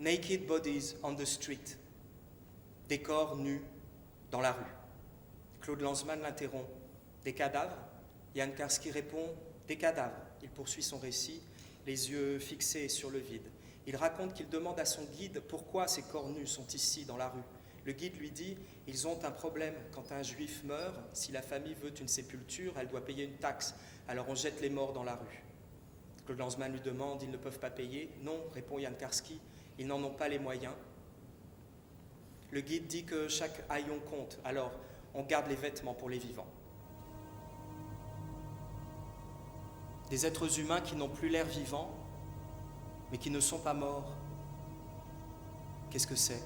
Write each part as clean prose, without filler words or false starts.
Naked bodies on the street. Des corps nus dans la rue. Claude Lanzmann l'interrompt. Des cadavres? Jan Karski répond, des cadavres. Il poursuit son récit, les yeux fixés sur le vide. Il raconte qu'il demande à son guide pourquoi ces corps nus sont ici, dans la rue. Le guide lui dit, ils ont un problème. Quand un juif meurt, si la famille veut une sépulture, elle doit payer une taxe. Alors on jette les morts dans la rue. Claude Lanzmann lui demande, ils ne peuvent pas payer? Non, répond Jan Karski, ils n'en ont pas les moyens. Le guide dit que chaque haillon compte, alors on garde les vêtements pour les vivants. Des êtres humains qui n'ont plus l'air vivants, mais qui ne sont pas morts. Qu'est-ce que c'est?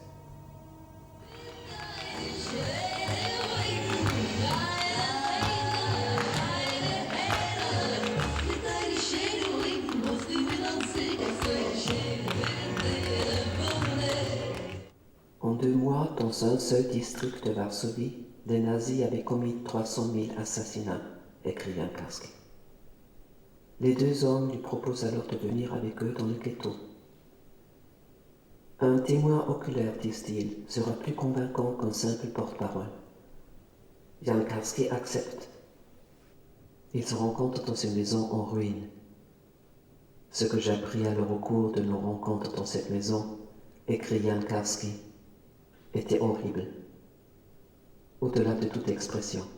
En 2 mois, dans un seul district de Varsovie, les nazis avaient commis 300 000 assassinats, écrit Jan Karski. Les 2 hommes lui proposent alors de venir avec eux dans le ghetto. Un témoin oculaire, disent-ils, sera plus convaincant qu'un simple porte-parole. Jan Karski accepte. Ils se rencontrent dans une maison en ruine. Ce que j'appris alors au cours de nos rencontres dans cette maison, écrit Jan Karski, était horrible, au-delà de toute expression.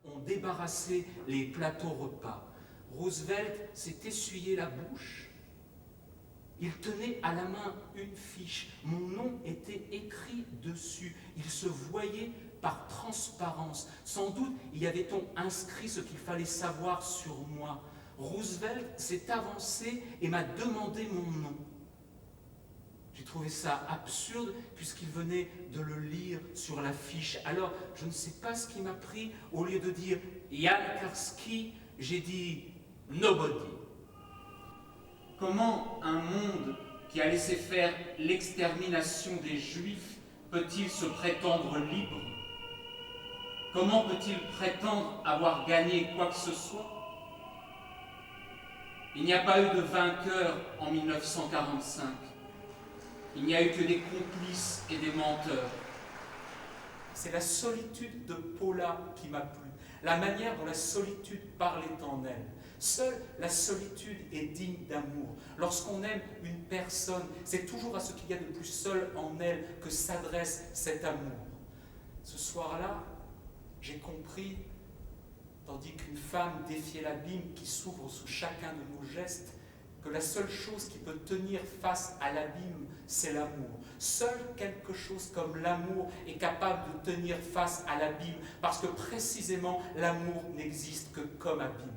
On débarrassait les plateaux repas. Roosevelt s'est essuyé la bouche. Il tenait à la main une fiche. Mon nom était écrit dessus. Il se voyait par transparence. Sans doute y avait-on inscrit ce qu'il fallait savoir sur moi. Roosevelt s'est avancé et m'a demandé mon nom. J'ai trouvé ça absurde puisqu'il venait de le lire sur la fiche. Alors, je ne sais pas ce qui m'a pris. Au lieu de dire Jan Karski, j'ai dit Nobody. Comment un monde qui a laissé faire l'extermination des Juifs peut-il se prétendre libre? Comment peut-il prétendre avoir gagné quoi que ce soit? Il n'y a pas eu de vainqueur en 1945. Il n'y a eu que des complices et des menteurs. C'est la solitude de Paula qui m'a plu, la manière dont la solitude parlait en elle. Seule la solitude est digne d'amour. Lorsqu'on aime une personne, c'est toujours à ce qu'il y a de plus seul en elle que s'adresse cet amour. Ce soir-là, j'ai compris, tandis qu'une femme défiait l'abîme qui s'ouvre sous chacun de nos gestes, que la seule chose qui peut tenir face à l'abîme, c'est l'amour. Seul quelque chose comme l'amour est capable de tenir face à l'abîme, parce que précisément l'amour n'existe que comme abîme.